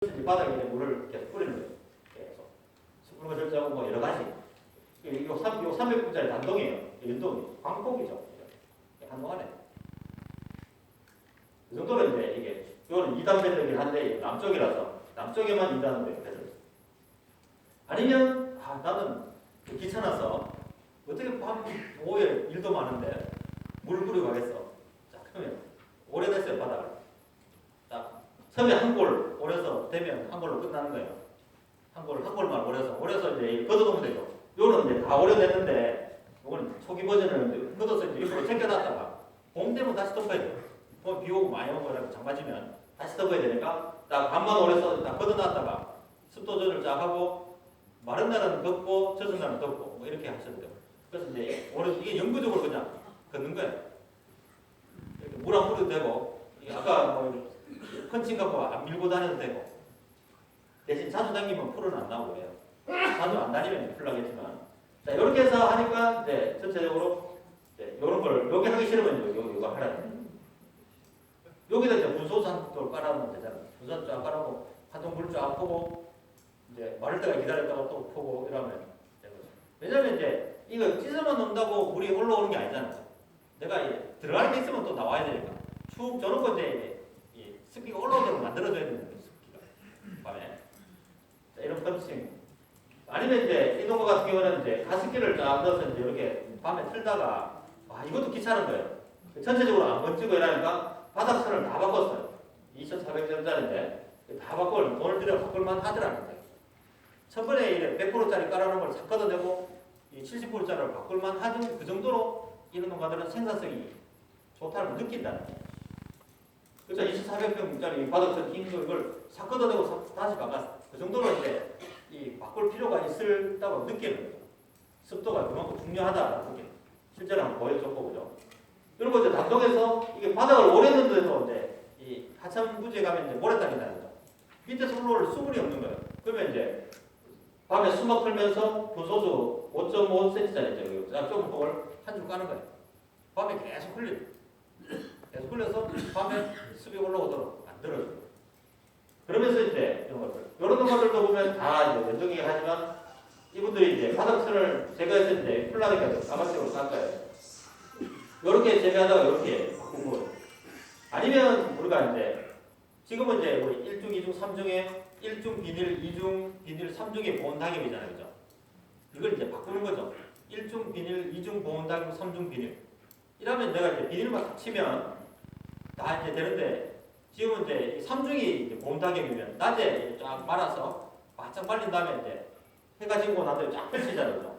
바닥에 있는 물을 이렇게 뿌리는 거예요. 계속. 스프링 절제하고 뭐 여러 가지. 이거 300분짜리 단동이에요. 연동이. 광폭이죠. 한동안에. 그 정도로 이제 이게, 이거는 2단 배들이긴 한데, 남쪽이라서, 남쪽에만 2단으로 배들. 아니면, 나는 귀찮아서, 어떻게 밤, 오후에 일도 많은데, 물 뿌리고 가겠어. 자, 그러면, 오래됐어요, 바닥을. 딱, 처음에 한 골 오려서 되면 한 골로 끝나는 거예요. 한 골만 오려서 이제 걷어놓으면 되죠. 요거는 이제 다 오래됐는데, 요거는 초기 버전은 걷어서 이제 옆으로 챙겨놨다가, 봄 되면 다시 덮어야 돼요. 비 오고 많이 오고 장 맞으면 다시 덮어야 되니까, 딱 반만 오려서 딱 걷어놨다가, 습도 조절 쫙 하고, 마른 날은 덮고, 젖은 날은 덮고, 뭐 이렇게 하셔도 돼요. 그래서 이제, 이게 영구적으로 그냥 걷는 거예요. 물 안 뿌려도 되고, 아까 뭐, 펀칭 갖고 안 밀고 다녀도 되고, 대신 자주 당기면 풀은 안 나오고 그래요. 자주 안 다니면 풀 나겠지만. 자, 이렇게 해서 하니까, 이제 전체적으로, 이제 요런 걸, 여기 하기 싫으면 요거 하라. 여기다 이제 분소산돌 깔아놓으면 되잖아요. 분소산 쫙 깔아놓고, 한통 물 쫙 퍼고, 이제 마를 때가 기다렸다가 또 퍼고, 이러면 되거든요. 왜냐면 이제, 이거 찢어만 놓는다고 물이 올라오는 게 아니잖아요. 내가 들어가는 게 있으면 또 나와야 되니까. 축 저런 이제, 습기가 올라오도록 만들어줘야 되는 거예요, 습기가. 밤에. 자, 이런 펀칭. 아니면 이제, 이런 거 같은 경우는 이제, 가습기를 쫙 넣어서 이제 이렇게 밤에 틀다가, 이것도 귀찮은 거예요. 전체적으로 안 번지고 이러니까, 바닥선을 다 바꿨어요. 2,400점짜리인데, 다 바꿔, 돈을 들여 바꿀만 하더라는 거예요. 첫 번에 100%짜리 깔아놓은 걸 싹 걷어내고, 이 70%짜리를 바꿀만 하던 그 정도로, 이런 농가들은 생산성이 좋다는 걸 느낀다는 거예요. 그렇죠. 2,400평짜리 바닥선 긴 걸 싹 걷어내고 다시 바꿨어. 그 정도로 이제 이 바꿀 필요가 있다고 느끼는 거죠. 습도가 그만큼 중요하다고 느끼는. 실제로 한번 보여줬고, 그죠. 그리고 이제 단독에서 이게 바닥을 오래 넣는데도 이제 이 하천 부지에 가면 이제 모래땅이 나는 거죠. 밑에서 올라올 수분이 없는 거예요. 그러면 이제 밤에 수막 틀면서 부소주 5.5cm짜리죠. 좀 그걸 한 줄 까는 거예요. 밤에 계속 흘려요. 계속 흘려서 밤에 습이 올라오도록 만들어줘요. 그러면서 이제 이런 것들도 보면 다 이제 연동이긴 하지만 이분들이 이제 바닥선을 제거했을 때 플라니까 사각형으로 깎아요. 이렇게 재배하다가 이렇게 바꾸고 아니면 우리가 이제 지금은 이제 우리 1중, 2중, 3중에 1중 비닐, 2중 비닐, 3중의 보온닭염이잖아요. 그죠? 이걸 이제 바꾸는 거죠. 1중 비닐, 2중 보온닭염, 3중 비닐. 이러면 내가 이제 비닐만 딱 치면 다 이제 되는데 지금은 이제 3중이 이제 보온닭염이면 낮에 쫙 말아서 바짝 말린 다음에 이제 해가 지고 난 다음에 쫙 펼치잖아요.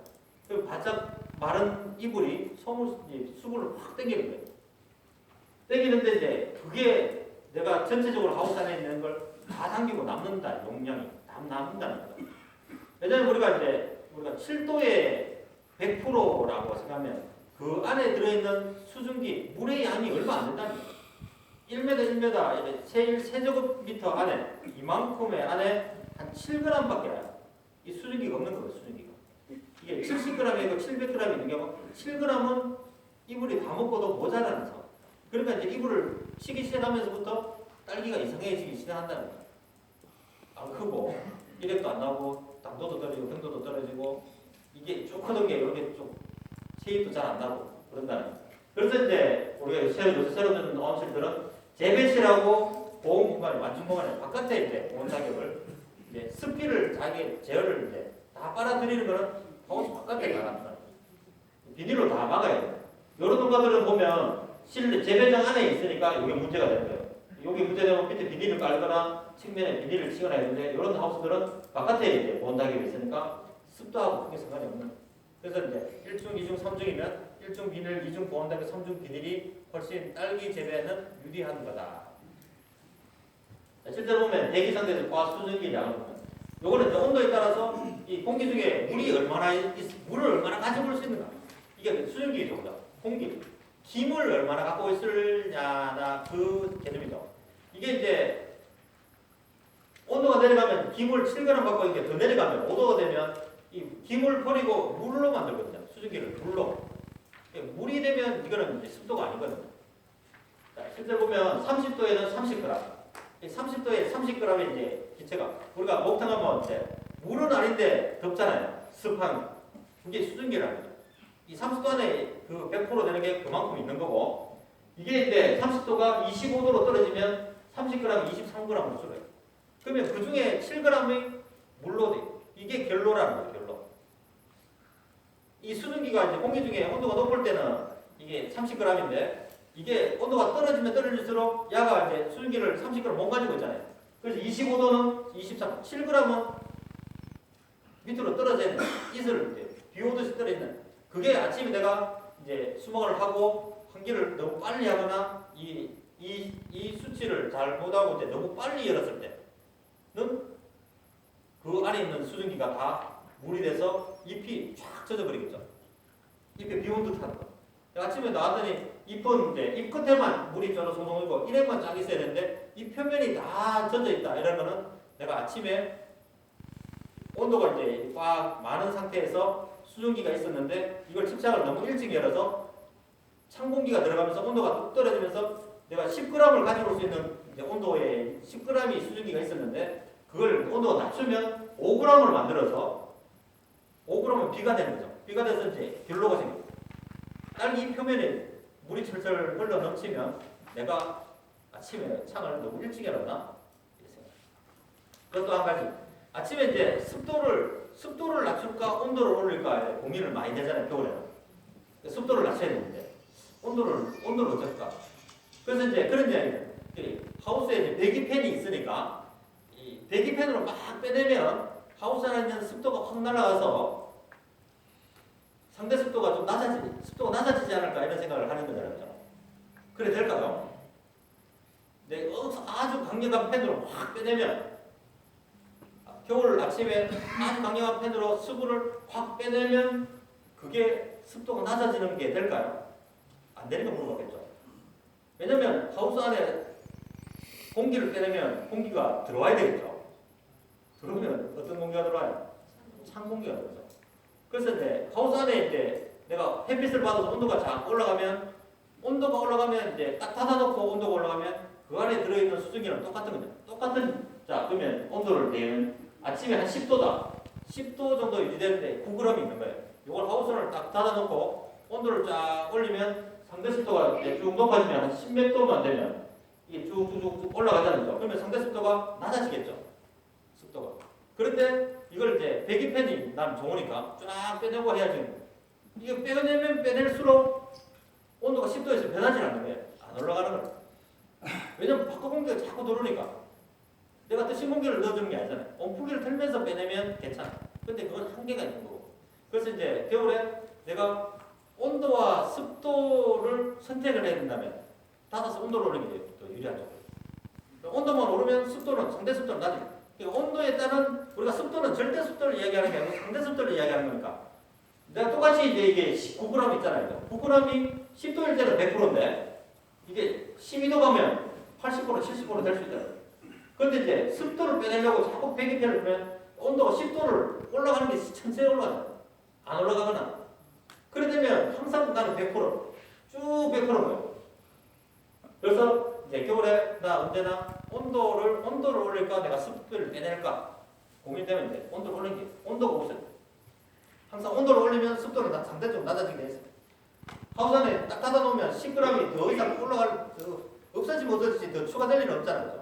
그럼 바짝 마른 이불이 수분을 확 당기는 거예요. 당기는데 이제 그게 내가 전체적으로 하우스 안에 있는 걸 다 당기고 남는다. 용량이 다 남는다는 거죠. 왜냐하면 우리가 7도에 100%라고 생각하면 그 안에 들어있는 수증기 물의 양이 얼마 안 된다는 거예요. 1m, 1m, 세제곱미터 안에 이만큼의 안에 한 7g밖에 이 수증기가 없는 거예요. 수증기가. 이게 70g이고 700g이 있는 경우 7g은 이불이 다 먹고도 모자라는 상황. 그러니까 이제 이불을 치기 시작하면서부터 딸기가 이상해지기 시작한다는 거예요. 안 크고 일액도 안 나오고 당도도 떨어지고 경도도 떨어지고 이게 쭉 크던 게 이렇게 좀 체입도 잘 안 나고 그런다는 거예요. 그래서 이제 우리가 요새 새로 듣는 온실들은 재배실하고 보온 공간에 완충 공간에 바깥에 이제 보온 작업을 이제 습기를 자기 제어를 이제 다 빨아들이는 거는 하우스 바깥에 나갑니다. 비닐로 다 막아야 돼요. 이런 농가들은 보면 실내 재배장 안에 있으니까 이게 문제가 되는 거예요. 여기 문제되면 밑에 비닐을 깔거나 측면에 비닐을 치거나 했는데 이런 하우스들은 바깥에 이제 보온닭이 있으니까 습도하고 크게 상관이 없는 거예요. 그래서 이제 1중, 2중, 3중이면 1중 비닐, 2중 보온닭, 3중 비닐이 훨씬 딸기 재배에는 유리한 거다. 실제로 보면 대기 상태에서 과학 수증기 양을 보면 요거는 온도에 따라서 이 공기 중에 물을 얼마나 가져볼 수 있는가. 이게 수증기죠. 그죠? 공기. 김을 얼마나 갖고 있으냐나 그 개념이죠. 이게 이제 온도가 내려가면 김을 7g 갖고 있는 게 더 내려가면 5도가 되면 이 김을 버리고 물로 만들거든요. 수증기를 물로. 물이 되면 이거는 이제 습도가 아니거든요. 자, 실제로 보면 30도에는 30g. 30도에 30g의 이제 기체가. 우리가 목탕 하면 이제 물은 아닌데 덥잖아요. 습한 그게 수증기라는 거죠. 이 30도 안에 그 100% 되는 게 그만큼 있는 거고, 이게 이제 30도가 25도로 떨어지면 30g이 23g으로 줄어요. 그러면 그 중에 7g이 물로 돼 있고, 이게 결로라는 거예요. 결로. 이 수증기가 이제 공기 중에 온도가 높을 때는 이게 30g인데, 이게 온도가 떨어지면 떨어질수록 야가 이제 수증기를 30g 못 가지고 있잖아요. 그래서 25도는 23, 7g은 밑으로 떨어져 있는, 이슬 이제 비 오듯이 떨어지는. 그게 아침에 내가 이제 수목을 하고 환기를 너무 빨리 하거나 이 수치를 잘 못하고 이제 너무 빨리 열었을 때는 그 안에 있는 수증기가 다 물이 돼서 잎이 쫙 젖어버리겠죠. 잎에 비온 듯 하는 거. 아침에 나왔더니 잎은 이제 잎 끝에만 물이 좀 송송하고 이래만 쫙 있어야 되는데 이 표면이 다 젖어 있다. 이런 거는 내가 아침에 온도가 이제 꽉 많은 상태에서 수증기가 있었는데 이걸 침착을 너무 일찍 열어서 찬 공기가 들어가면서 온도가 뚝 떨어지면서 내가 10g을 가지고 올 수 있는 이제 온도에 10g이 수증기가 있었는데 그걸 온도가 낮추면 5g을 만들어서 5g은 비가 되는 거죠. 비가 돼서 이제 결로가 생겨요. 딸기 표면에 물이 철철 흘러 넘치면 내가 아침에 창을 너무 일찍 열었나? 그것도 한 가지. 아침에 이제 습도를 낮출까 온도를 올릴까 고민을 많이 되잖아요. 겨울에는. 습도를 낮춰야 되는데 온도를 어쩔까? 그래서 이제 그런 이야기는 하우스에 이제 배기팬이 있으니까 이 배기팬으로 막 빼내면 하우스 안에 있는 습도가 확 날아가서 상대 습도가 좀 낮아지지 않을까 이런 생각을 하는 거잖아요. 그래 될까요? 네, 아주 강력한 팬으로 확 빼내면 겨울 아침에 아주 강력한 팬으로 수분을 확 빼내면 그게 습도가 낮아지는 게 될까요? 안 되니까 물어봤겠죠. 왜냐면 하우스 안에 공기를 빼내면 공기가 들어와야 되겠죠. 들어오면 어떤 공기가 들어와요? 찬 공기가 들어오죠. 그래서 이제 하우스 안에 이제 내가 햇빛을 받아서 온도가 쫙 올라가면 이제 딱 닫아놓고 온도가 올라가면 그 안에 들어있는 수증기는 똑같은 거죠. 자 그러면 온도를 내는 아침에 한 10도다. 10도 정도 유지되는데 9g이 있는 거예요. 이걸 하우스를 딱 닫아놓고 온도를 쫙 올리면 상대 습도가 쭉 높아지면 한 10몇 도만 되면 이게 쭉쭉쭉 올라가자는 거죠. 그러면 상대 습도가 낮아지겠죠. 습도가. 그런데 이걸 이제 배기팬이 난 좋으니까 쫙 빼내고 해야지. 이게 빼내면 빼낼수록 온도가 10도에서 변하지 않는 거예요. 안 올라가는 거예요. 왜냐면 바깥 공기가 자꾸 들어오니까. 내가 또 신공기를 넣어주는 게 아니잖아요. 온풍기를 틀면서 빼내면 괜찮아. 근데 그건 한계가 있는 거고. 그래서 이제 겨울에 내가 온도와 습도를 선택을 해야 된다면 닫아서 온도를 올리는 게 더 유리하죠. 온도만 오르면 상대 습도는 낮아요. 그러니까 온도에 따른 우리가 습도는 절대 습도를 이야기하는 게 아니고 상대 습도를 이야기하는 거니까. 내가 똑같이 이제 이게 9g 있잖아요. 9g이 10도일 때는 100%인데 이게 12도 가면 80% 70% 될 수 있잖아요. 그런데 이제 습도를 빼내려고 자꾸 배기팬을 보면 온도가 10도를 올라가는 게 천천히 올라가잖아요. 안 올라가거나. 그래 되면 항상 나는 100%, 쭉 100%인 거예요. 그래서 이제 겨울에 나 언제나 온도를 올릴까 내가 습도를 빼낼까 고민되면 이제 온도를 올리는 게 온도가 없어요. 항상 온도를 올리면 습도는 상대적으로 낮아지게 돼 있어요. 하우스 안에 딱 닫아놓으면 10g이 더 이상 없어지면 어떨지 더 추가될 일은 없잖아요.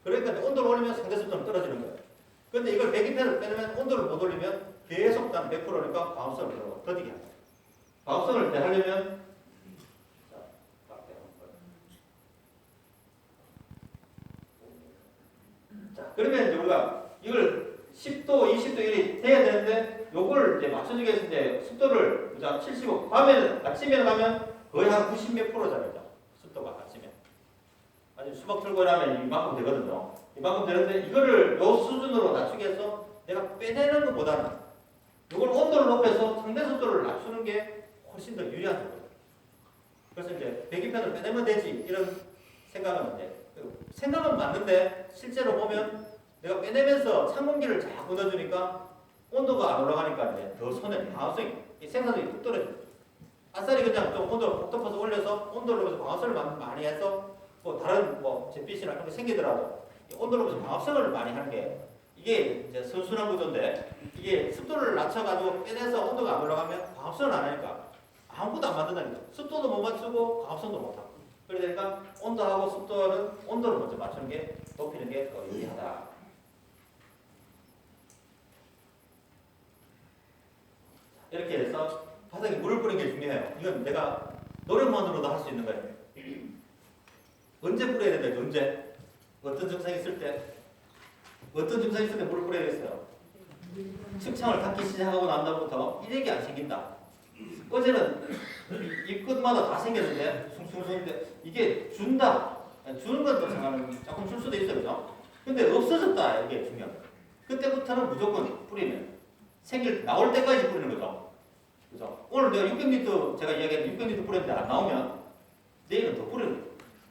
그러니까 온도를 올리면 상대 습도는 떨어지는 거예요. 그런데 이걸 배기팬을 빼면 온도를 못 올리면 계속 난 100%니까 광합성을 더디게 합니다. 광합성을 이제 하려면 자, 그러면 이제 우리가 이걸 10도, 20도 이렇게 돼야 되는데 요걸 이제 맞춰주기 위해서 이제 습도를 75. 아침에 가면 거의 한 90 몇 %잖아요. 습도가 아침에. 아니 수박 틀고 일하면 이만큼 되거든요. 이만큼 되는데 이거를 요 수준으로 낮추기 위해서 내가 빼내는 것보다는 이걸 온도를 높여서 상대 습도를 낮추는 게 훨씬 더 유리한 거예요. 그래서 이제 배기팬을 빼내면 되지 이런 생각은 이제 생각은 맞는데 실제로 보면 내가 빼내면서 찬 공기를 자꾸 넣어주니까 온도가 안 올라가니까 이제 더 손해 방압성이 생산성이 뚝 떨어져요. 아싸리 그냥 좀 온도를 톡 덮어서 올려서 온도를 높여서 방압성을 많이 해서 뭐 다른 뭐 잿빛이나 그런 게 생기더라도 온도를 보면서 광합성을 많이 하는 게 이게 이제 선순환 구조인데 이게 습도를 낮춰가지고 빼내서 온도가 안 올라가면 광합성을 안 하니까 아무것도 안 만든다니까. 습도도 못 맞추고 광합성도 못 하고. 그러니까 온도하고 습도는 온도를 먼저 맞추는 게 높이는 게 더 유리하다. 이렇게 해서 바닥에 물을 뿌리는 게 중요해요. 이건 내가 노력만으로도 할 수 있는 거예요. 언제 뿌려야 된다, 언제? 어떤 증상이 있을 때? 어떤 증상이 있을 때 물을 뿌려야 되겠어요? 측창을 닫기 시작하고 난 다음부터 이력이 안 생긴다. 어제는 이 끝마다 다 생겼는데 숭숭숭인데 이게 준다. 주는 건또 상관은 조금 줄 수도 있어요. 그죠? 근데 없어졌다. 이게 중요한 거예요. 그때부터는 무조건 뿌리면 나올 때까지 뿌리는 거죠. 그죠? 오늘 내가 600리터 제가 이야기한 600리터 뿌렸는데 안 나오면 내일은 더 뿌리는 거예요.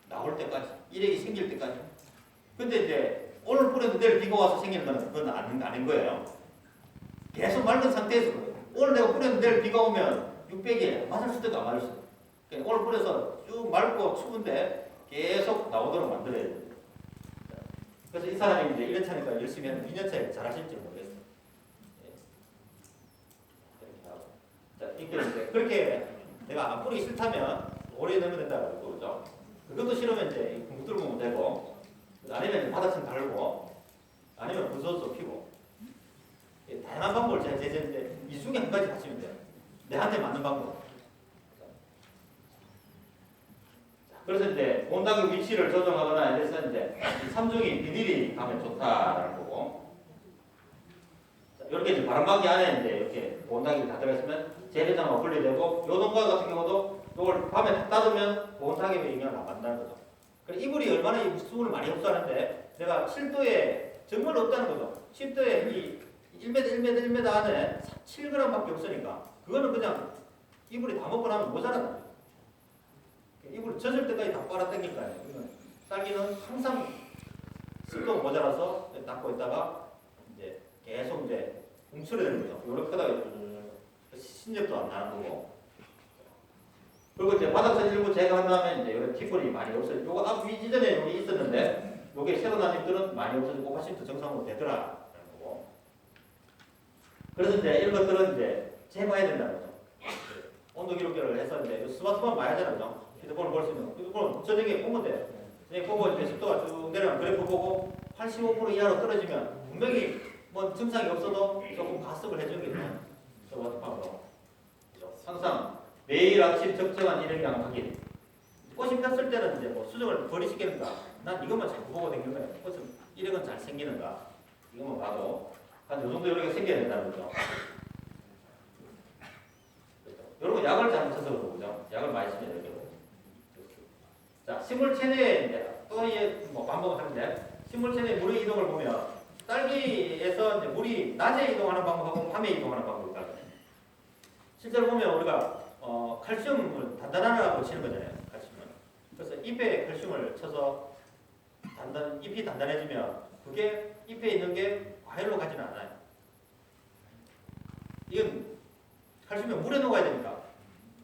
나올 때까지. 이력이 생길 때까지. 근데 이제 오늘 뿌렸는데 내일 비가 와서 생기는 거는 그건 아닌 거예요. 계속 맑은 상태에서 그래요. 오늘 내가 뿌렸는데 내일 비가 오면 600에 맞을 수도 안 맞을 수도. 그러니까 오늘 뿌려서 쭉 맑고 추운데 계속 나오도록 만들어야 돼요. 그래서 이 사람이 이제 1년 차니까 열심히 하면 2년 차에 잘하실지 모르겠어요. 이렇게 하고. 자, 이렇게 그렇게 내가 안 뿌리기 싫다면 오래 넣으면 된다고 그러죠. 그것도 싫으면 이제 공구 뚫으면 되고, 아니면 바닥층 달고, 아니면 부서서 피고. 다양한 방법을 제가 제시했는데 이 중에 한 가지 하시면 돼요. 내한테 맞는 방법. 그래서 이제 온당의 위치를 조정하거나 이래서 이제 이 3종이 비닐이 가면 좋다라는 거고. 이렇게 이제 바람막이 안에 이제 이렇게 온당이 다 들어있으면 재배장하고 분리되고, 요 동과 같은 경우도 이걸 밤에 닫으면 온당에 영향을 안 받는다는 거죠. 그래서 이불이 얼마나 이 수분을 많이 흡수하는데 내가 7도에 정말 없다는 거죠. 10도에 이 1m 안에 7g밖에 없으니까 그거는 그냥 이불이 다 먹고 나면 모자란다. 이불 젖을 때까지 다 빨아당길까요. 딸기는 항상 습도가 모자라서 닦고 있다가 이제 계속 이제 움츠러드는 거죠. 이렇게 하다가 신접도 안 나는 거고. 그리고 이제 바닥선 일부 제거한 다음에 이제 이런 뒷불이 많이 없어요. 요거 이전에 여기 있었는데 요게 새로 난 잎들은 많이 없어지고 훨씬 더 정상으로 되더라. 그래서 이제 이런 것들은 이제 재봐야 된다는 거죠. 온도 기록계를 해서 이제 스마트폰 봐야 되잖아요. 휴대폰을 볼 수 있는. 휴대폰 저녁에 보면 돼요. 저녁에 보고 이제 습도가 쭉 내려가면 그래프 보고 85% 이하로 떨어지면 분명히 뭐 증상이 없어도 조금 가습을 해주겠죠. 스마트폰으로. 항상 매일 아침 적정한 일행량 확인. 꽃이 폈을 때는 이제 뭐 수정을 버리시겠는가? 난 이것만 자꾸 보고 다니는 거예요. 꽃은 일행은 잘 생기는가? 이것만 봐도 한 요 정도 이렇게 생겨야 된다는 거죠. 여러분 약을 잘못해서 그러죠. 약을 많이 쓰면 이렇게. 자, 식물 체내에 이제 또 뭐 반복을 하는데 식물 체내 물의 이동을 보면 딸기에서 이제 물이 낮에 이동하는 방법하고 밤에 이동하는 방법이 있거든요. 실제로 보면 우리가 칼슘을 단단하라고 치는 거잖아요. 칼슘은. 그래서 잎에 칼슘을 쳐서 잎이 단단해지면 그게 잎에 있는 게 과일로 가지는 않아요. 이건 칼슘이 물에 녹아야 되니까.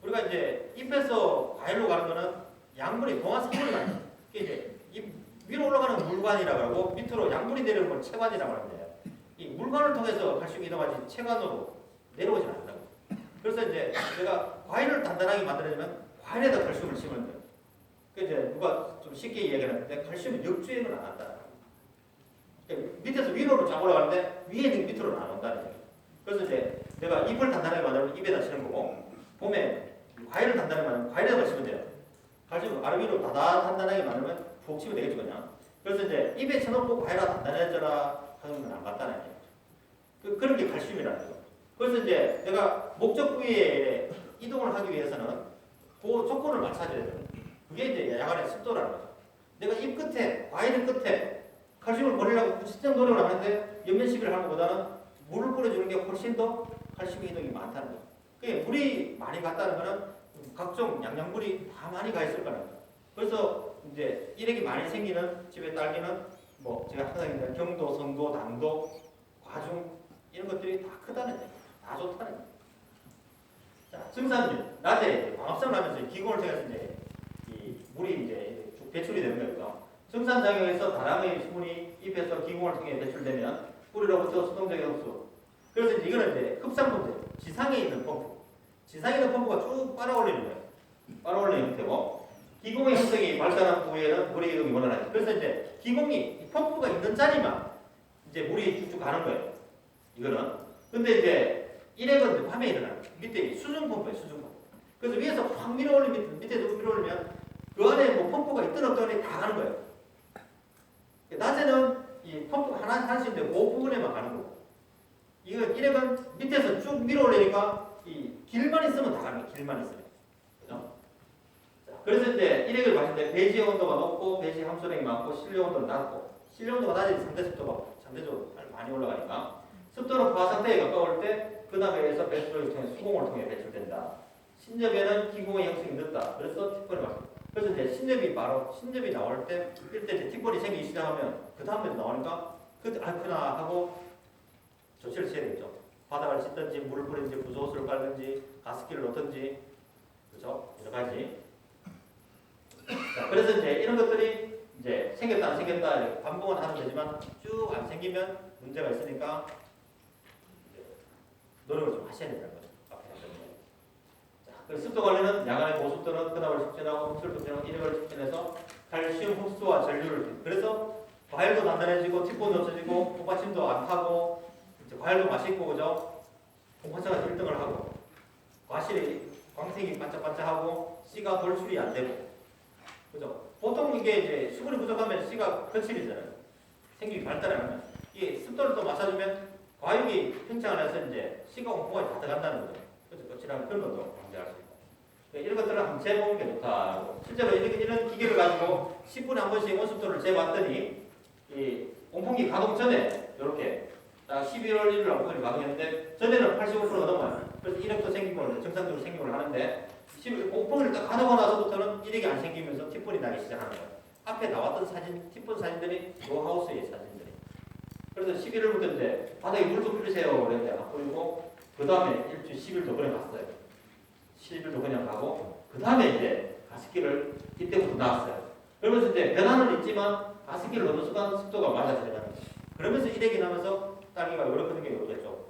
우리가 이제 잎에서 과일로 가는 거는 양분이 동화성분이 많아요. 이게 이제 잎 위로 올라가는 물관이라고 하고 밑으로 양분이 내려오는 걸 체관이라고 하는데 이 물관을 통해서 칼슘이 이동하지 체관으로 내려오진 않는다고. 그래서 이제 내가 과일을 단단하게 만들어주면 과일에다 칼슘을 심으면 돼요. 그 이제 누가 좀 쉽게 이야기하는데 칼슘은 역주행을 안 한다. 그러니까 밑에서 위로로 쫙 올라가는데 위에 있는 게 밑으로는 안 온다는 얘기예요. 그래서 이제 내가 잎을 단단하게 만들면 잎에다 치는 거고 봄에 과일을 단단하게 만들면 과일에다 치면 돼요. 칼슘 아래 위로 단단하게 만들면 푹 치면 되겠죠 그냥. 그래서 이제 잎에 쳐놓고 과일아 단단해져라 하는 건 안 맞다는 얘기죠. 그런 게 칼슘이라는 거죠. 그래서 이제 내가 목적 부위에 이동을 하기 위해서는 그 조건을 맞춰야 돼요. 그게 이제 야간의 습도라는 거죠. 내가 잎 끝에, 과일 끝에 칼슘을 버리려고 무지성 노력을 하는데 연면시비를 하는 것보다는 물을 뿌려주는 게 훨씬 더 칼슘 이동이 많다는 거죠. 그게 물이 많이 갔다는 거는 각종 양양물이 다 많이 가 있을 거라는 거죠. 그래서 이제 일액이 많이 생기는 집의 딸기는 뭐 제가 항상 얘기하는 경도, 성도, 당도, 과중 이런 것들이 다 크다는 얘기예요. 다 좋다는 얘기예요. 자, 증산균. 낮에 광합성을 하면서 기공을 통해서 이제 이 물이 이제 쭉 배출이 되는 거예요. 정산작용에서 다량의 수분이 잎에서 기공을 통해 배출되면 뿌리로부터 수동적인 흡수. 그래서 이제 이거는 이제 흡상pom프, 지상에 있는 펌프. 지상에 있는 펌프가 쭉 빨아올리는 거예요. 빨아올리는 형태고, 기공의 형성이 발달한 부위에는 물의 이동이 원활하죠. 그래서 이제 기공이 펌프가 있는 자리만 이제 물이 쭉쭉 가는 거예요. 이거는. 근데 이제 일액은 이제 밤에 일어나요. 밑에 수중 펌프예요, 수중 펌프. 그래서 위에서 확 밀어올리면, 밑에 좀 밀어올리면 그 안에 뭐 펌프가 있든 없든 다 가는 거예요. 낮에는 이 펌프 하나씩 있는데 그 부분에만 가는 거고. 이거 일액은 밑에서 쭉 밀어올리니까 이 길만 있으면 다 가는 거예요. 길만 있으면. 그죠? 그래서 이제 일액을 마실 때 배지의 온도가 높고 배지 함수량이 많고 실내 온도는 낮고, 실내 온도가 낮아야 상대 습도가 상대적으로 많이 올라가니까 습도는 과학 상태에 가까울 때 근압에서 배출을 통해 수공을 통해 배출된다. 신접에는 기공의 형성이 늦다. 그래서 티폰이 맞습니다. 그래서 이제 신접이 나올 때 이때 이제 티폰이 생기기 시작하면 그 다음에 나오니까 그나 하고 조치를 취해야겠죠. 바닥을 씻든지 물을 뿌리든지 부소스를 깔든지 가습기를 넣든지, 그렇죠? 여러 가지. 자, 그래서 이제 이런 것들이 이제 생겼다 안 생겼다 이렇게 반복은 하면 되지만 쭉 안 생기면 문제가 있으니까 노력을 좀 하셔야 된다는 거죠. 앞에 했던 거. 습도 관리는 야간의 고습도는 근압을 촉진하고 흡수를 촉진하고 일액을 촉진해서 칼슘 흡수와 전류를, 그래서 과일도 단단해지고 티폰도 없어지고 콩팥침도 안 타고 과일도 맛있고, 그죠? 콩팥차가 1등을 하고 과실이 광택이 반짝반짝하고 씨가 돌출이 안 되고, 그죠? 보통 이게 이제 수분이 부족하면 씨가 거칠이잖아요. 생육이 발달 안 하면. 이게 습도를 또 맞춰주면 과육이 팽창을 해서 이제 씨가 콩팥이 다 들어간다는 거죠. 그래서 거칠한 그런 것도 방지할 수 있고. 이런 것들을 한번 재보는 게 좋다고. 실제로 이런 기계를 가지고 10분에 한 번씩 온습도를 재봤더니 이 온풍기 가동 전에 이렇게 딱 11월 1일 날 온풍기 가동했는데 전에는 85%가 넘어요. 그래서 일액도 생기고 정상적으로 생기고 하는데 온풍기를 딱 가동하고 나서부터는 일액이 안 생기면서 티폰이 나기 시작하는 거예요. 앞에 나왔던 사진, 티폰 사진들이 로하우스의 사진들이. 그래서 11월부터 이제 바닥에 물 좀 뿌리세요 그랬는데 안 뿌리고, 그 다음에 일주일 10일도 그냥 갔어요. 10일도 그냥 가고, 그 다음에 이제 가습기를 이때부터 나왔어요. 그러면서 이제 변화는 있지만 가습기를 넣는 순간 습도가 맞아지는 거예요. 그러면서 일액이 나면서 딸기가 요렇게 이렇게 좀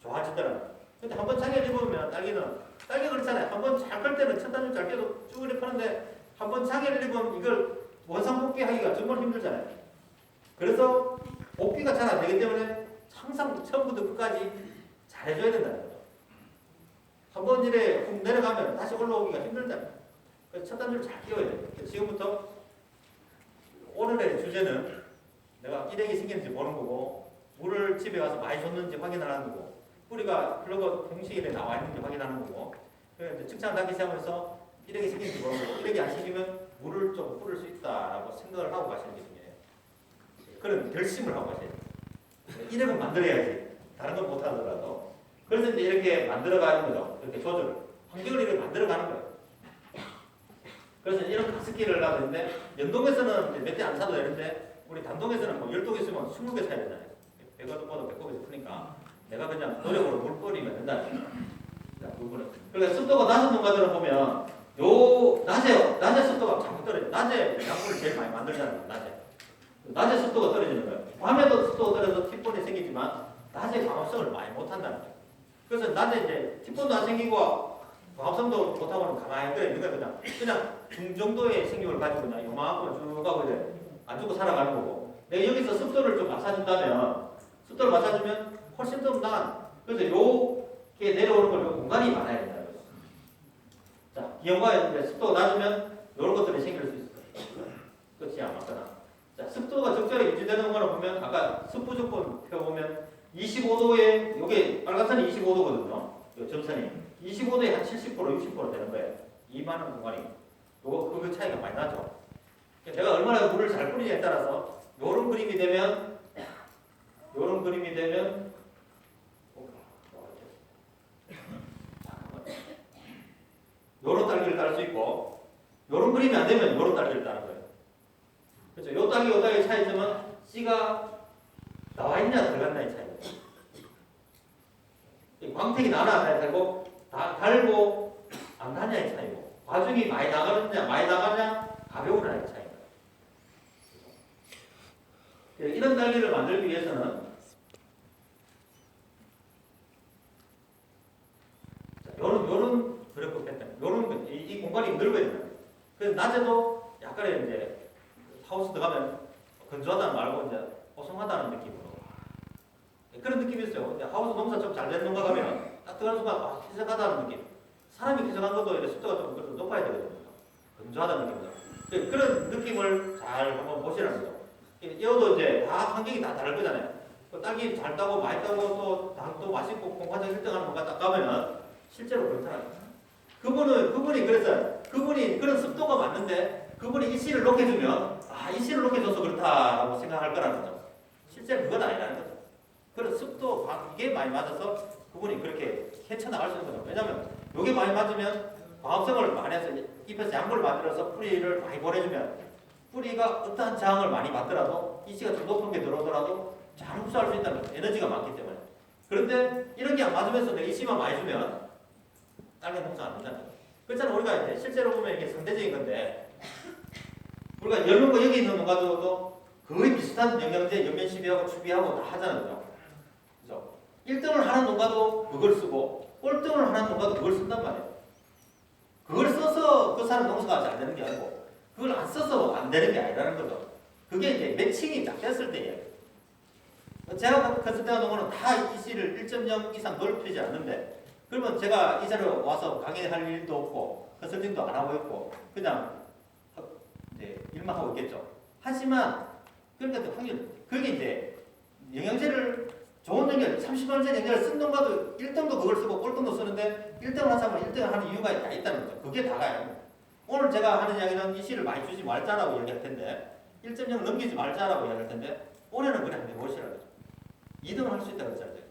좋아지더라고요. 근데 한번 장애를 입으면 딸기가 그렇잖아요. 한번 잘 클 때는 첫 단추 잘 깨도 쭉 이렇게 하는데 한번 장애를 입으면 이걸 원상 복귀하기가 정말 힘들잖아요. 그래서 복귀가 잘 안 되기 때문에 항상 처음부터 끝까지 잘해줘야 된다는 거죠. 한번 이래 훅 내려가면 다시 올라오기가 힘들잖아요. 그래서 첫 단추를 잘 끼워야 돼요. 지금부터 오늘의 주제는 내가 일액이 생기는지 보는 거고, 물을 집에 가서 많이 줬는지 확인하는 거고, 뿌리가 플러그 공식에 나와 있는지 확인하는 거고, 그래서 측정을 하기 시작하면서 일액이 생기는지 보는 거고, 일액이 안 생기면 물을 좀 뿌릴 수 있다라고 생각을 하고 가시는 게 중요해요. 그런 결심을 하고 가셔야 돼요. 일액은 만들어야지. 다른 건 못하더라도. 그래서 이제 이렇게 만들어가는 거죠. 이렇게 조절을. 환경을 이렇게 만들어가는 거예요. 그래서 이런 가습기를 하고 있는데, 연동에서는 몇 대 안 사도 되는데, 우리 단동에서는 뭐 10독 있으면 20개 사야 되잖아요. 100원 배꼽에서 크니까. 내가 그냥 노력으로 물 뿌리면 된다는 거예요. 그러니까 습도가 낮은 농가들을 보면, 낮에 습도가 자꾸 떨어져요. 낮에 약물을 제일 많이 만들잖아요. 낮에 습도가 떨어지는 거예요. 밤에도 습도가 떨어져서 티폰이 생기지만, 낮에 광합성을 많이 못한다는 거예요. 그래서 낮에 이제 티폰도 안 생기고, 광합성도 못하고는 가만히 있는 거예요. 그냥 중정도의 생육을 가지고 그냥 요만큼 쭉 가고 이제 안 죽고 살아가는 거고. 내가 여기서 습도를 좀 맞춰준다면, 습도를 맞춰주면 훨씬 더 나은. 그래서 요게 내려오는 걸 요 공간이 많아야 된다는 거죠. 자, 기온과 습도가 낮으면 이런 것들이 생길 수 있어요. 끝이 안 맞거나. 자, 습도가 적절히 유지되는 거를 보면, 아까 습부 조건 펴보면 25도에, 요게 빨간선이 25도거든요. 요 점선이. 25도에 한 70%, 60% 되는 거예요. 이만한 공간이. 그 차이가 많이 나죠. 내가 얼마나 물을 잘 뿌리냐에 따라서 요런 그림이 되면 요런 딸기를 딸 수 있고, 요런 그림이 안 되면 요런 딸기를 따는 거예요. 그렇죠? 요 딸기 차이점은 씨가 나와 있냐 들어갔냐의 차이예요. 광택이 나나 안 달고 달고 안 다냐의 차이고, 과중이 많이 나가느냐 가벼우냐의 차이입니다. 이런 달기를 만들기 위해서는 요런 그래프 패턴, 요런 이 공간이 넓어야 된다. 그래서 낮에도 약간의 이제 하우스 들어가면 건조하다는 말고 이제 보송하다는 느낌으로 그런 느낌이 있어요. 근데 하우스 농사 좀 잘 된 농가 가면 딱 들어가는 순간 희석하다는 느낌. 사람이 희석한 것도 이렇게 습도가 좀 높아야 되거든요. 건조하다는 느낌이죠. 그런 느낌을 잘 한번 보시라는 거죠. 이어도 이제 다 환경이 다 다를 거잖아요. 딸기 잘 따고 많이 따고 또 당도 맛있고 공과장 1등하는 농가 딱 가면은 실제로 그렇더라고요. 그분이 그래서 그분이 그런 습도가 맞는데 그분이 이 씨를 녹여주면 이 씨를 녹여줘서 그렇다라고 생각할 거라는 거죠. 실제로 그건 아니라는 거죠. 그런 습도 이게 많이 맞아서 그분이 그렇게 헤쳐나갈 수 있는 거죠. 왜냐하면 이게 많이 맞으면 광합성을 많이 해서 잎에서 양분을 만들어서 뿌리를 많이 보내주면 뿌리가 어떠한 저항을 많이 받더라도 이 씨가 좀 높은 게 들어오더라도 잘 흡수할 수 있다는 거죠. 에너지가 많기 때문에. 그런데 이런 게 안 맞으면서 내가 이 씨만 많이 주면 딸기 농사 안 된다는 거죠. 그렇잖아요. 우리가 이제 실제로 보면 이게 상대적인 건데 우리가 열농가 여기 있는 농가도 거의 비슷한 영양제, 연면시비하고 추비하고 다 하잖아요. 그죠? 1등을 하는 농가도 그걸 쓰고 꼴등을 하는 농가도 그걸 쓴단 말이에요. 그걸 써서 그 사람 농사가 잘 되는 게 아니고 그걸 안 써서 안 되는 게 아니라는 거죠. 그게 이제 매칭이 딱 됐을 때예요. 제가 컨설팅하는 농가는 다 이 씨를 1.0 이상 넓히지 않는데 그러면 제가 이 자리에 와서 강의할 일도 없고 컨설팅도 안 하고 있고 그냥 이제 일만 하고 있겠죠. 하지만 그러니까 확률 그게 이제 영양제를 좋은 영양 30원짜리 영양제를 쓴 농가도 1등도 그걸 쓰고 꼴등도 쓰는데 1등을 한 사람은 1등을 하는 이유가 있다는 거죠. 그게 다가요. 오늘 제가 하는 이야기는 이 씨를 많이 주지 말자라고 얘기할 텐데 1.0 넘기지 말자라고 얘기할 텐데 올해는 그래 한번 해보시라고 2등을 할 수 있다고 했잖아요.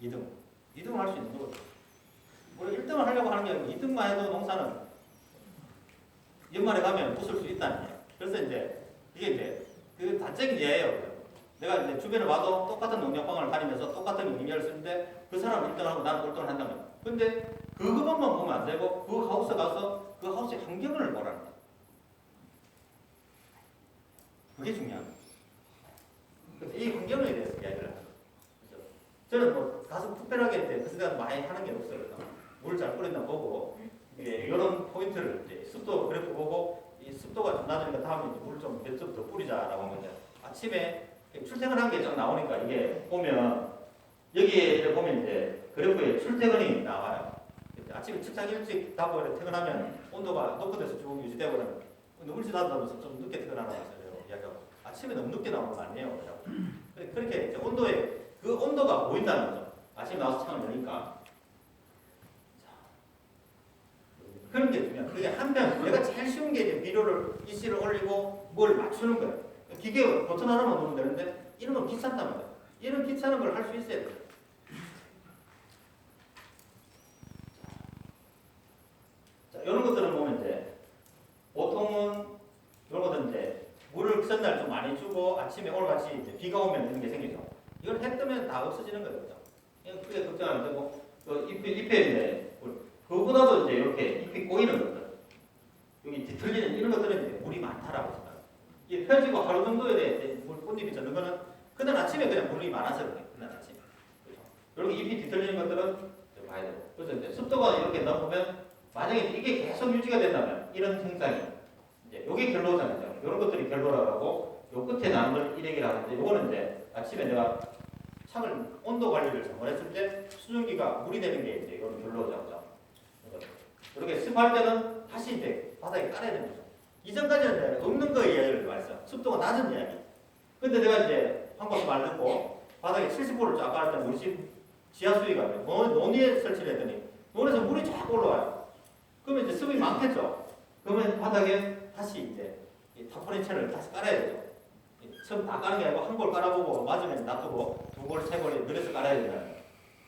2등을 할 수 있는 거죠. 우리 1등을 하려고 하는 게 아니고 2등만 해도 농사는 연말에 가면 부술 수 있다는 거예요. 그래서 이제 이게 이제 그 단적인 예예요. 내가 이제 주변을 봐도 똑같은 농약방을 다니면서 똑같은 영양제를 쓰는데 그 사람은 1등하고 나는 꼴등을 한다면 근데 그것만 보면 안 되고 그 하우스 가서 그 하우스의 환경을 보라는 거예요. 그게 중요한 거예요. 그래서 이 환경에 대해서 이야기를 하는 거죠. 저는 뭐 가서 특별하게 그 생각 많이 하는 게 없어요. 물 잘 뿌린다 보고 이런 포인트를 이제 습도 그래프 보고 이 습도가 좀 낮으니까 다음에 물 좀 몇 점 더 뿌리자라고 하면 아침에 출퇴근한 게 좀 나오니까 이게 보면 여기에 보면 이제 그래프에 출퇴근이 나와요. 아침에 직장 일찍 가고 퇴근하면 온도가 높은 데서 쭉 유지되고 그러면 너무 일찍 나다면서 좀 늦게 퇴근하라고 해서 이야기하고 아침에 너무 늦게 나오는 거 아니에요. 그렇게 이제 그 온도가 보인다는 거죠. 아침에 나와서 창을 여니까. 그런 게 중요해요. 그게 한편 내가 제일 쉬운 게 이제 비료를 이씨를 올리고 뭘 맞추는 거예요. 기계 버튼 하나만 누르면 되는데 이런 건 귀찮단 말이에요. 이런 귀찮은 걸 할 수 있어야 돼요. 자, 이런 것들은 보면 이제 보통은 이런 것들은 이제 물을 전날 좀 많이 주고 아침에 오늘같이 이제 비가 오면 이런 게 생기죠. 이건 해 뜨면 다 없어지는 거예요. 크게 걱정 안 되고 잎에 이제 그거보다도 이제 이렇게 잎이 꼬이는 것들 여기 뒤틀리는 이런 것들은 이제 물이 많다라고 생각해요. 이게 펴지고 하루 정도에 꽃잎이 젖는 거는 그날 아침에 그냥 물이 많아서 그래요. 그날 아침에. 그렇죠? 이렇게 잎이 뒤틀리는 것들은 봐야 되고. 그래서 이제 습도가 이렇게 넘으면 만약에 이게 계속 유지가 된다면 이런 현상이 이제 요게 결로잖아요. 이런 것들이 결로라고 하고 요 끝에 나는 걸 일액이라고 하는데 요거는 이제 아침에 내가 창을 온도 관리를 잘못했을 때 수증기가 물이 되는 게 이제 이런 결로죠. 이렇게 습할 때는 다시 이제 바닥에 깔아야 되는 거죠. 이전까지는 없는 거에 이야기를 말했어요. 습도가 낮은 이야기. 근데 내가 이제 한 곳에 말 듣고 바닥에 70호를 쫙 깔았더니 우리 집 지하 수위가 논위에 설치를 했더니 논에서 물이 쫙 올라와요. 그러면 이제 습이 많겠죠. 그러면 바닥에 다시 이제 타포린체를 다시 깔아야 되죠. 처음 다 까는 게 아니고 한 골 깔아보고 맞으면 놔두고 두 골, 세 골 늘려서 깔아야 되잖아요.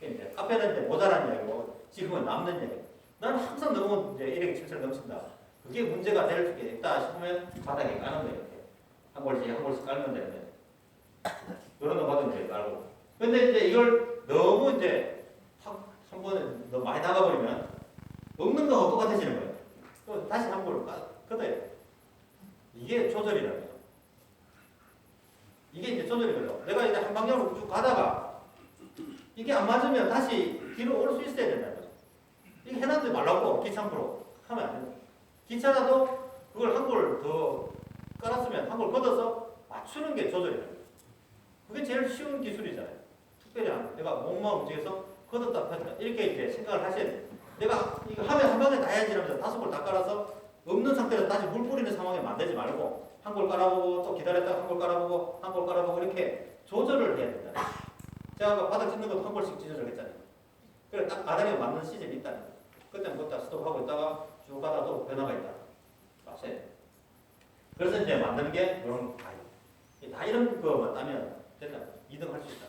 이제 카페는 이제 모자란 이야기고 지금은 남는 이야기. 나는 항상 너무 이제 1억 7천 넘친다. 그게 문제가 될 수 있다 싶으면 바닥에 까는 거예요. 이렇게. 한 골씩 깔면 되는데. 이런 거 받으면 이제 깔고. 근데 이제 이걸 너무 이제 한 번에 너무 많이 나가버리면 먹는 거하고 똑같아지는 거예요. 또 다시 한 골 걷어야 돼. 이게 조절이라는 거죠. 이게 이제 조절이 걸려. 내가 이제 한 방향으로 쭉 가다가 이게 안 맞으면 다시 뒤로 올 수 있어야 된다는 거죠. 이게 해놨는데 말라고 귀찮고 하면 안 된다. 귀찮아도 그걸 한 골 더 깔았으면 한 골 걷어서 맞추는 게 조절이에요. 그게 제일 쉬운 기술이잖아요. 특별히 내가 몸만 움직여서 걷었다 폈다 이렇게 이제 생각을 하셔야 돼요. 내가 이거 하면 한 방에 다 해야지 하면서 5골 다 깔아서 없는 상태에서 다시 물 뿌리는 상황에 만들지 말고 한 골 깔아보고 또 기다렸다가 한 골 깔아보고 한 골 깔아보고 이렇게 조절을 해야 된다. 제가 아까 바닥 찢는 것도 한 골씩 찢어져 했잖아요. 그래 딱 바닥에 맞는 시즌이 있다는 거예요. 그때는 그때 스톱하고 있다가 쭉 가다도 변화가 있다. 맞아요. 그래서 이제 만드는 게 이런 다 이런 거만 따면 된다. 2등 할 수 있다.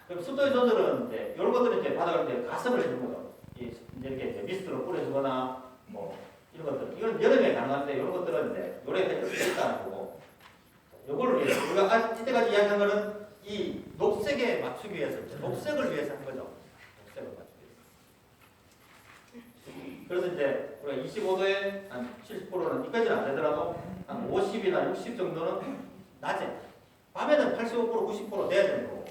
그럼 습도의 조절은 이제 이런 것들은 이제 바닥을 이제 가습을 해주는 거죠. 이렇게 이제 미스트로 뿌려주거나 뭐 이런 것들. 이건 여름에 가능한데 이런 것들은 이제 요래 있다는 거고. 요거를 우리가 이때까지 이야기한 거는 이 녹색에 맞추기 위해서 녹색을 위해서 한 거죠. 녹색을 맞추기 위해서. 그래서 이제 우리가 25도에 한 70%는 이까지는 안 되더라도 한 50이나 60 정도는 낮에. 밤에는 85% 90% 돼야 되는 거고.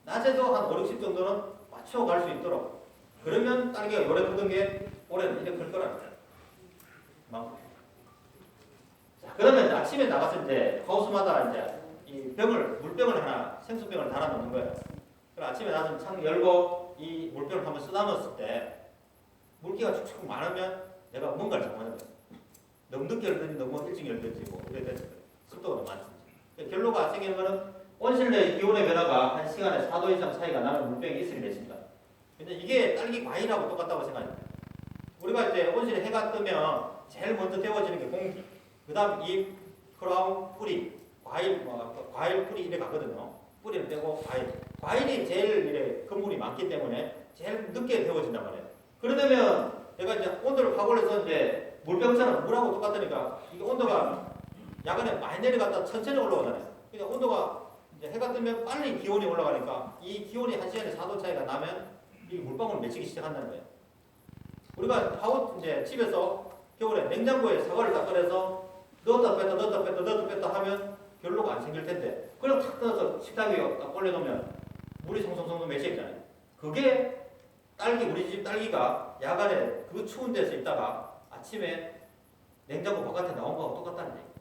낮에도 한 5, 60 정도는 맞춰갈 수 있도록. 그러면 딸기가 요래 크던 게 올해는 이렇게 클 거라는 거예요. 자, 그러면 이제 아침에 나가서 이제 하우스마다 이제 이 병을, 물병을 하나, 생수병을 달아 놓는 거예요. 그럼 아침에 나가서 창 열고 이 물병을 한번 쓰다듬었을 때 물기가 축축 많으면 내가 뭔가를 잘못하는 거예요. 너무 늦게 열든지 너무 일찍 열든지 뭐 이래 됐을 거예요. 습도가 너무 많든지. 결로가 생기는 거는 온실내 기온의 변화가 한 시간에 4도 이상 차이가 나는 물병이 있으면 됐습니다. 근데 이게 딸기 과일하고 똑같다고 생각합니다. 우리가 이제 온실에 해가 뜨면 제일 먼저 데워지는 게 공기, 그 다음 잎, 크라운, 뿌리, 과일 뿌리 이래 가거든요. 뿌리를 빼고 과일이 제일 이래 근물이 많기 때문에 제일 늦게 데워진단 말이에요. 그러려면 내가 이제 온도를 확 올려서 이제 물병처럼 물하고 똑같으니까 이게 온도가 야간에 많이 내려갔다 천천히 올라오잖아요. 그러니까 온도가 이제 해가 뜨면 빨리 기온이 올라가니까 이 기온이 한 시간에 4도 차이가 나면 이 물방울 맺히기 시작한다는 거예요. 우리가 이제 집에서 겨울에 냉장고에 사과를 딱 꺼내서 넣었다 뺐다 하면 결로가 안 생길 텐데 그럼 탁 떠서 식탁 위에 딱 올려놓으면 물이 송송송 맺혀있잖아요. 그게 우리 집 딸기가 야간에 그 추운 데서 있다가 아침에 냉장고 바깥에 나온 거하고 똑같다는 얘기예요.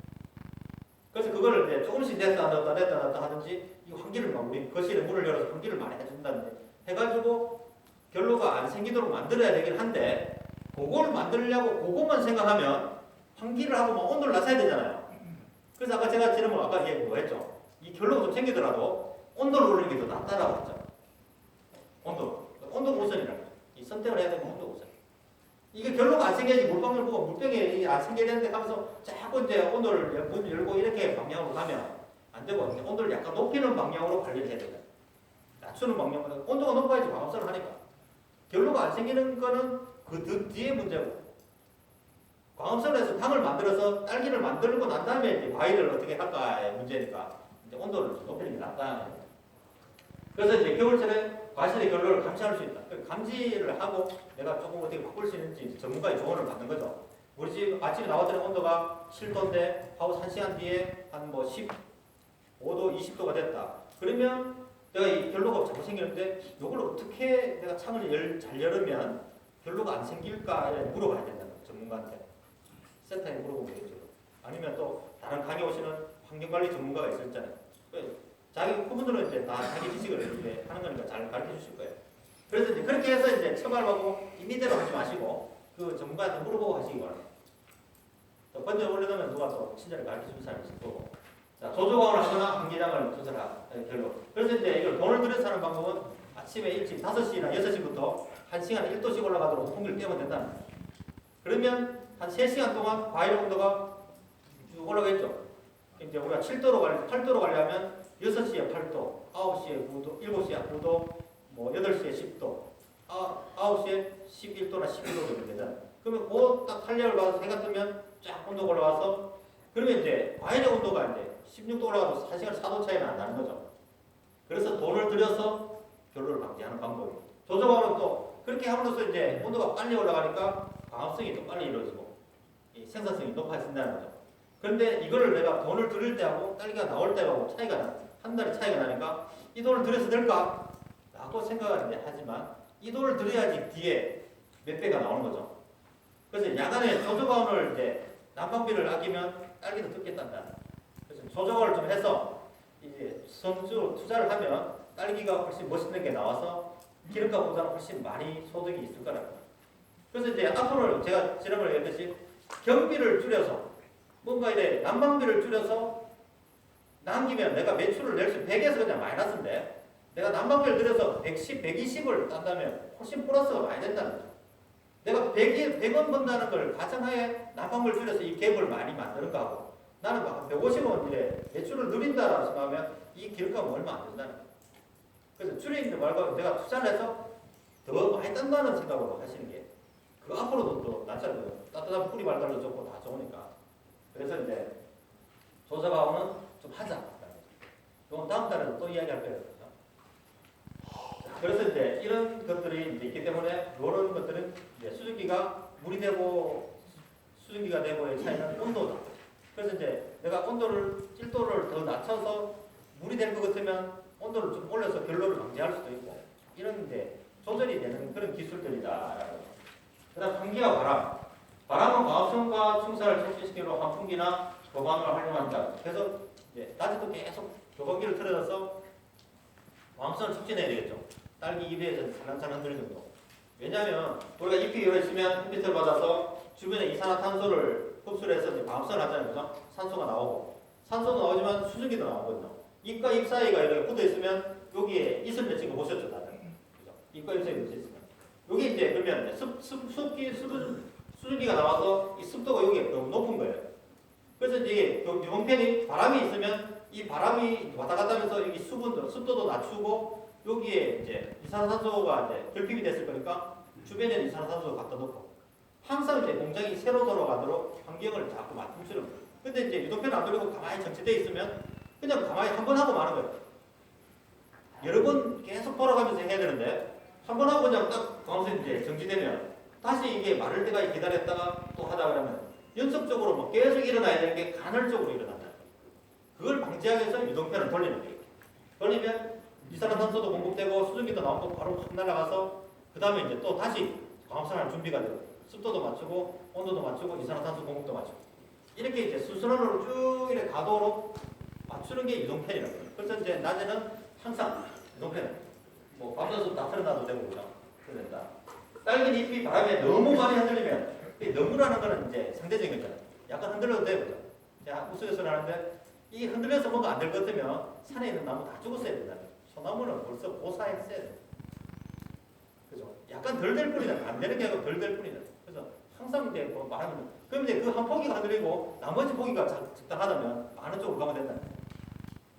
그래서 그거를 이제 조금씩 냈다 놨다 하든지 이 환기를 막 우리 거실에 문을 열어서 환기를 많이 해준다는데 해가지고 결로가 안 생기도록 만들어야 되긴 한데 그걸 만들려고 그것만 생각하면 환기를 하고 막 온도를 낮춰야 되잖아요. 그래서 아까 제가 지난번 아까 얘기 뭐 했죠? 이 결로가 좀 생기더라도 온도를 올리는 게 더 낫다라고 했죠. 온도 우선이라고 했죠. 이 선택을 해야 되면 온도 우선. 이게 결로가 안 생겨야지 물방울 보고 물병이 안 생겨야 되는데 하면서 자꾸 이제 온도를 문 열고 이렇게 방향으로 가면 안 되고 온도를 약간 높이는 방향으로 관리를 해야 된다. 낮추는 방향으로 온도가 높아야지 광합성을 하니까. 결로가 안 생기는 거는 그 뒤에 문제고 광합성에서 당을 만들어서 딸기를 만들고 난 다음에 이제 과일을 어떻게 할까의 문제니까 이제 온도를 높이는 게 낫다. 그래서 이제 겨울철에 과실의 결로를 감시할 수 있다. 감지를 하고 내가 조금 어떻게 바꿀 수 있는지 전문가의 조언을 받는 거죠. 우리 집 아침에 나왔더니 온도가 7도인데 하우스 1시간 뒤에 한 뭐 15도, 20도가 됐다. 그러면 내가 이 결로가 자꾸 생기는데 이걸 어떻게 내가 창을 잘 열으면 결로가 안 생길까 물어봐야 된다는 거예요. 전문가한테. 센터에 물어보면 되겠죠. 아니면 또 다른 강의 오시는 환경관리 전문가가 있었잖아요. 자기 그분들은 이제 다 자기 지식을 이렇게 하는 거니까 잘 가르쳐 주실 거예요. 그래서 이제 그렇게 해서 이제 처벌하고 임의대로 하지 마시고 그 전문가한테 물어보고 하시기 바랍니다. 또 번째 올려놓으면 누가 또 친절히 가르쳐 주는 사람이 있을 거고. 자, 조조광을 하거나 환기량을 조절하는 결로. 그래서 이제 이걸 돈을 들여서 하는 방법은 아침에 일찍 5시나 6시부터 1시간에 1도씩 올라가도록 공기를 떼면 된다는 거예요. 그러면 한 3시간 동안 과일 온도가 쭉 올라가겠죠. 이제 우리가 8도로 가려면 6시에 8도, 9시에 9도, 7시에 9도, 뭐 8시에 10도, 9시에 11도나 12도 정도 되잖아요. 그러면 그 딱 탄력을 받아서 해가 뜨면 쫙 온도가 올라와서 그러면 이제 과일의 온도가 이제 16도 올라가도 1시간 4도 차이는 안 나는 거죠. 그래서 돈을 들여서 결로를 방지하는 방법이에요. 조정하면 또 그렇게 함으로써 이제 온도가 빨리 올라가니까 광합성이 또 빨리 이루어지고 이 생산성이 높아진다는 거죠. 그런데 이거를 내가 돈을 들일 때하고 딸기가 나올 때하고 차이가 나. 한 달의 차이가 나니까 이 돈을 들여서 될까? 라고 생각을 하지만 이 돈을 들여야지 뒤에 몇 배가 나오는 거죠. 그래서 야간에 조조과원을 이제 난방비를 아끼면 딸기도 뜯겠단다. 그래서 조조과원을 좀 해서 이제 선수 투자를 하면 딸기가 훨씬 멋있는 게 나와서 기름값보다는 훨씬 많이 소득이 있을 거라고. 그래서 이제 앞으로 제가 지난번에 얘기했듯이 경비를 줄여서 뭔가 이래 난방비를 줄여서 남기면 내가 매출을 낼 수 100에서 그냥 마이너스인데 내가 난방비를 들여서 110, 120을 딴다면 훨씬 플러스가 많이 된다는 거죠. 내가 100원 번다는 걸 가정하에 난방비를 줄여서 이 갭을 많이 만드는 거하고 나는 막 150원 이래 매출을 늘린다라고 생각하면 이 기름값은 얼마 안 된다는 거죠. 그래서 줄이는 말고 내가 투자를 해서 더 많이 딴다는 생각으로 하시는 게 그 앞으로도 또 나처럼 따뜻한 뿌리 발달도 좋고 다 좋으니까 그래서 이제 조사가오는 좀 하자. 이건 다음 달에도 또 이야기할 거예요. 그래서 이제 이런 것들이 이제 있기 때문에 이런 것들은 이제 수증기가 물이 되고 수증기가 되고의 차이는 온도다. 그래서 이제 내가 온도를 1도를 더 낮춰서 물이 될 것 같으면 온도를 좀 올려서 결로를 방지할 수도 있고 이런 이제 조절이 되는 그런 기술들이다. 그다음 환기와 바람. 바람은 광합성과 충사를 촉진시키러 환풍기나 교반을 활용한다. 그래서 이제 낮에도 계속 교반기를 틀어서 광합성을 촉진해야 되겠죠. 딸기 잎에서 살랑살랑 들을 정도. 왜냐하면 우리가 잎이 열어 있으면 햇빛을 받아서 주변에 이산화탄소를 흡수를 해서 이제 광합성을 하잖아요. 그죠? 산소가 나오고 산소도 나오지만 수증기도 나오거든요. 잎과 잎 사이가 이렇게 붙어 있으면 여기에 이슬 맺힌 거 보셨죠, 다들? 그죠? 잎과 잎 사이에 붙어 있으면 여기 이제 그러면 수증기가 나와서 이 습도가 여기 너무 높은 거예요. 그래서 이제 유봉편이 바람이 있으면 이 바람이 왔다 갔다 하면서 여기 수분도 습도도 낮추고 여기에 이제 이산화탄소가 이제 결핍이 됐을 거니까 주변에 이산화탄소를 갖다 놓고 항상 이제 공장이 새로 돌아가도록 환경을 자꾸 맞춤주는 거예요. 근데 이제 유동편을 안 돌리고 가만히 정체돼 있으면 그냥 가만히 한 번 하고 마는 거예요. 여러 번 계속 돌아가면서 해야 되는데 한 번 하고 그냥 딱 광합성이 이제 정지되면 다시 이게 마를 때까지 기다렸다가 또 하다 그러면 연속적으로 뭐 계속 일어나야 되는 게 간헐적으로 일어난다. 그걸 방지하기 위해서 유동편을 돌리는 거예요. 돌리면 이산화탄소도 공급되고 수증기도 나오고 바로 확 날아가서 그 다음에 이제 또 다시 광합성할 준비가 되고 습도도 맞추고 온도도 맞추고 이산화탄소 공급도 맞추고 이렇게 이제 수순환으로 쭉 이렇게 가도록 맞추는 게 유동편이라고 해요. 그래서 이제 낮에는 항상 유동편 뭐 밤낮으로 다 틀어놔도 되고 그죠? 그런다. 딸기 잎이 바람에 너무 많이 흔들리면 너무라는 거는 이제 상대적인 거잖아요. 약간 흔들려도 돼요. 그죠? 제가 우스갯소리 하는데 이 흔들려서 뭔가 안 될 것 같으면 산에 있는 나무 다 죽었어야 된다. 소나무는 벌써 보사했어야 돼. 그죠? 약간 덜 될 뿐이다. 안 되는 게 아니고 덜 될 뿐이다. 그래서 항상 이제 뭐 말하면 그럼 이제 그 한 포기가 흔들리고 나머지 포기가 적당하다면 많은 쪽으로 가면 된다.